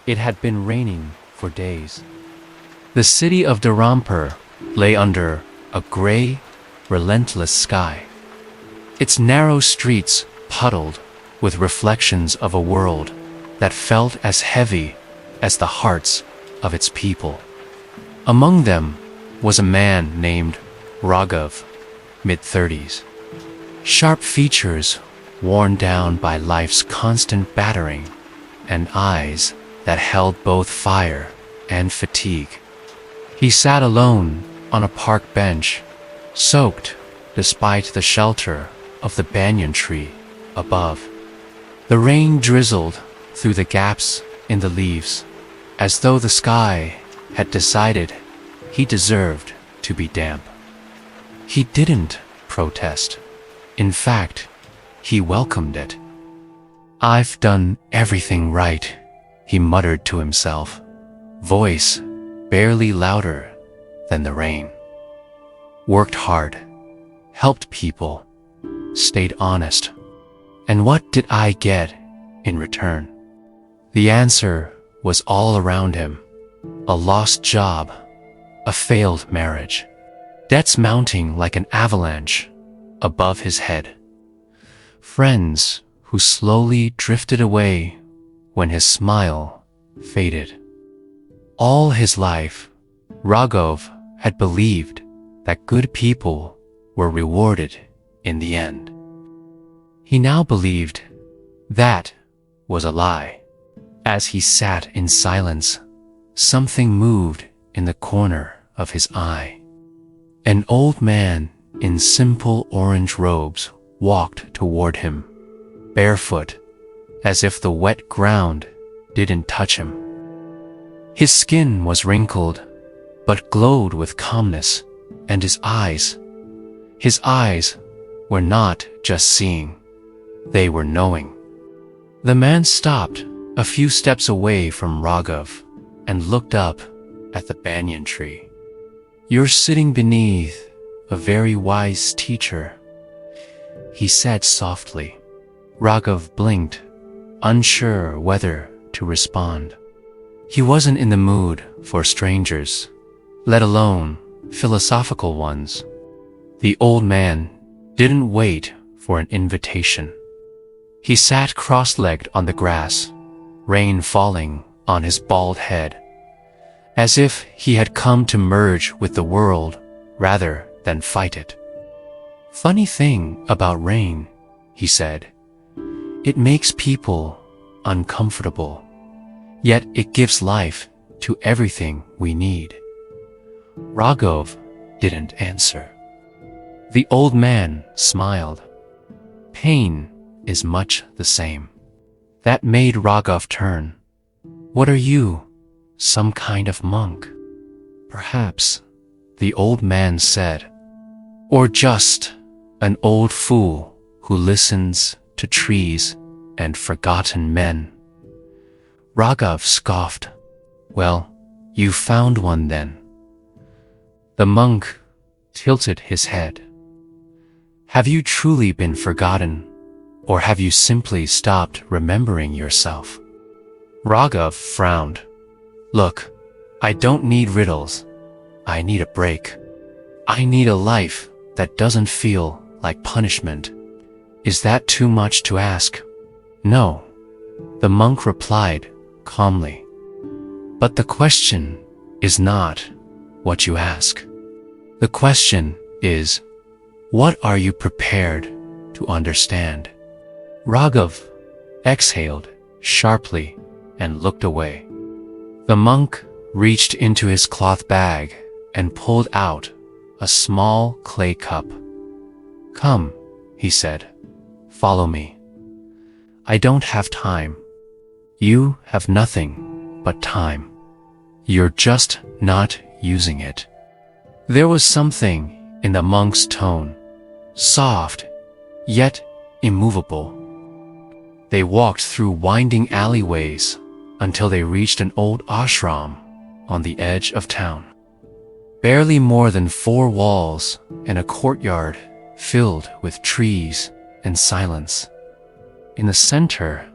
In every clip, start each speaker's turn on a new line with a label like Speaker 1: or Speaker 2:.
Speaker 1: It had been raining for days. The city of Dharampur lay under a gray, relentless sky. Its narrow streets puddled with reflections of a world that felt as heavy as the hearts of its people. Among them was a man named Raghav, mid-30s. Sharp features worn down by life's constant battering, and eyes that held both fire and fatigue. He sat alone on a park bench, soaked despite the shelter of the banyan tree above. The rain drizzled through the gaps in the leaves, as though the sky had decided he deserved to be damp. He didn't protest. In fact, he welcomed it. "I've done everything right," he muttered to himself, voice barely louder than the rain. Worked hard, helped people, stayed honest. And what did I get in return? The answer was all around him. A lost job, a failed marriage, debts mounting like an avalanche above his head, friends who slowly drifted away when his smile faded. All his life, Raghav had believed that good people were rewarded in the end. He now believed that was a lie. As he sat in silence, something moved in the corner of his eye. An old man in simple orange robes walked toward him, barefoot, as if the wet ground didn't touch him. His skin was wrinkled, but glowed with calmness, and his eyes were not just seeing, they were knowing. The man stopped a few steps away from Raghav and looked up at the banyan tree. "You're sitting beneath a very wise teacher," he said softly. Raghav blinked, unsure whether to respond. He wasn't in the mood for strangers, let alone philosophical ones. The old man didn't wait for an invitation. He sat cross-legged on the grass, rain falling on his bald head, as if he had come to merge with the world rather than fight it. "Funny thing about rain," he said. "It makes people uncomfortable, yet it gives life to everything we need." Raghav didn't answer. The old man smiled. Pain is much the same. That made Raghav turn. "What are you, some kind of monk?" "Perhaps," the old man said. "Or just an old fool who listens to trees and forgotten men." Raghav scoffed. "Well, you found one then." The monk tilted his head. "Have you truly been forgotten, or have you simply stopped remembering yourself?" Raghav frowned. "Look, I don't need riddles. I need a break. I need a life that doesn't feel like punishment." "Is that too much to ask?" "No," the monk replied calmly. "But the question is not what you ask. The question is, what are you prepared to understand?" Raghav exhaled sharply and looked away. The monk reached into his cloth bag and pulled out a small clay cup. "Come," he said, "follow me. I don't have time. You have nothing but time. You're just not using it." There was something in the monk's tone, soft, yet immovable. They walked through winding alleyways until they reached an old ashram on the edge of town. Barely more than 4 walls and a courtyard filled with trees and silence. In the center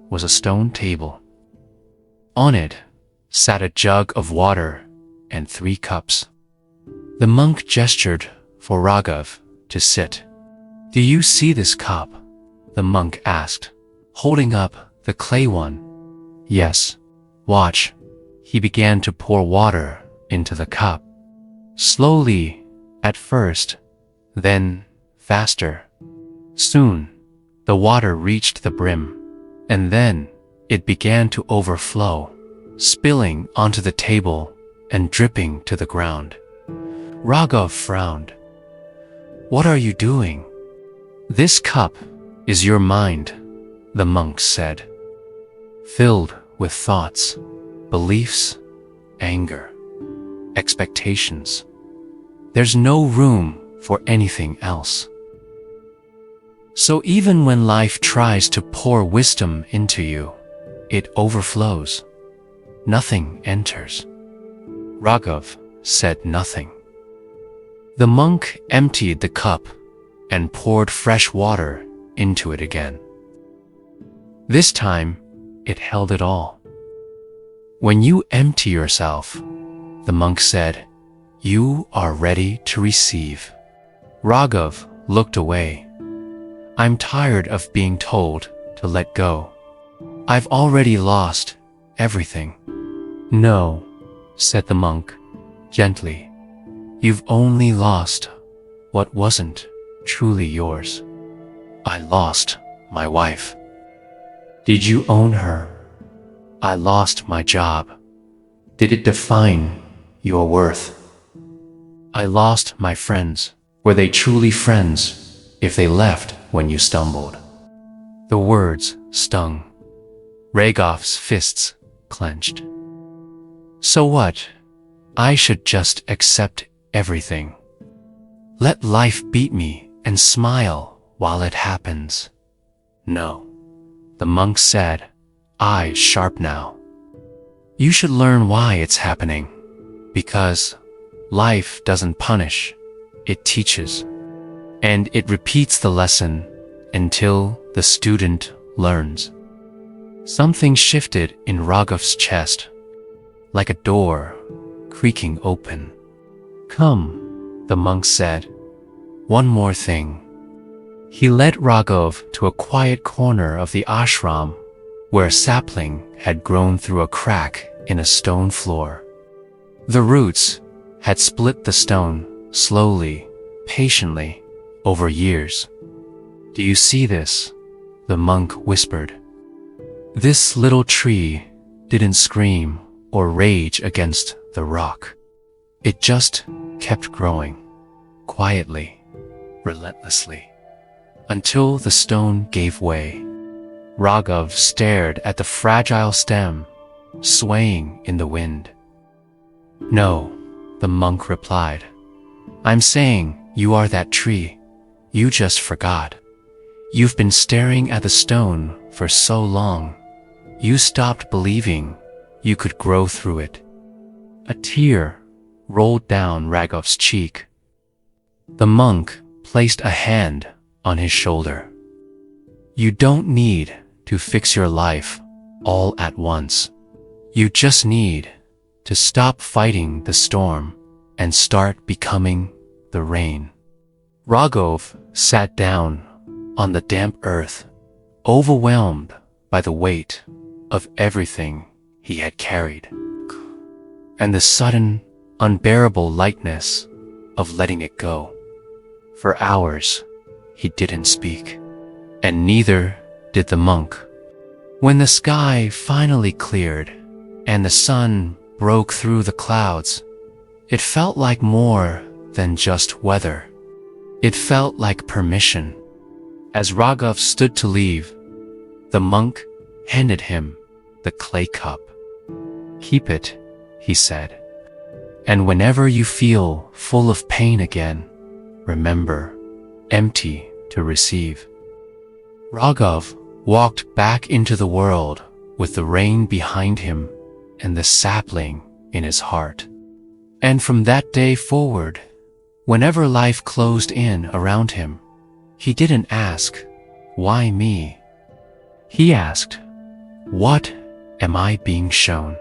Speaker 1: was a stone table. On it sat a jug of water and 3 cups. The monk gestured for Raghav to sit. "Do you see this cup?" the monk asked, holding up the clay one. "Yes. Watch." He began to pour water into the cup. Slowly at first, then faster. Soon, the water reached the brim, and then it began to overflow, spilling onto the table and dripping to the ground. Raghav frowned. "What are you doing?" "This cup is your mind," the monk said, "filled with thoughts, beliefs, anger, expectations. There's no room for anything else. So even when life tries to pour wisdom into you, it overflows. Nothing enters." Raghav said nothing. The monk emptied the cup and poured fresh water into it again. This time, it held it all. "When you empty yourself," the monk said, "you are ready to receive." Raghav looked away. "I'm tired of being told to let go. I've already lost everything." "No," said the monk, gently. "You've only lost what wasn't truly yours." "I lost my wife." "Did you own her?" "I lost my job." "Did it define your worth?" "I lost my friends. Were they truly friends if they left when you stumbled?" The words stung. Raghav's fists clenched. "So what? I should just accept everything. Let life beat me and smile while it happens." "No," the monk said, eyes sharp now. "You should learn why it's happening. Because life doesn't punish, it teaches. And it repeats the lesson until the student learns." Something shifted in Raghav's chest, like a door creaking open. "Come," the monk said. "One more thing." He led Raghav to a quiet corner of the ashram where a sapling had grown through a crack in a stone floor. The roots had split the stone slowly, patiently, over years. "Do you see this?" the monk whispered. This little tree didn't scream or rage against the rock. It just kept growing, quietly, relentlessly, until the stone gave way. Raghav stared at the fragile stem, swaying in the wind. "No," the monk replied. "I'm saying you are that tree. You just forgot. You've been staring at the stone for so long. You stopped believing you could grow through it." A tear rolled down Raghav's cheek. The monk placed a hand on his shoulder. "You don't need to fix your life all at once. You just need to stop fighting the storm and start becoming the rain." Raghav sat down on the damp earth, overwhelmed by the weight of everything he had carried, and the sudden, unbearable lightness of letting it go. For hours, he didn't speak, and neither did the monk. When the sky finally cleared and the sun broke through the clouds, it felt like more than just weather. It felt like permission. As Raghav stood to leave, the monk handed him the clay cup. "Keep it," he said, "and whenever you feel full of pain again, remember, empty to receive." Raghav walked back into the world with the rain behind him and the sapling in his heart. And from that day forward, whenever life closed in around him, he didn't ask, "Why me?" He asked, "What am I being shown?"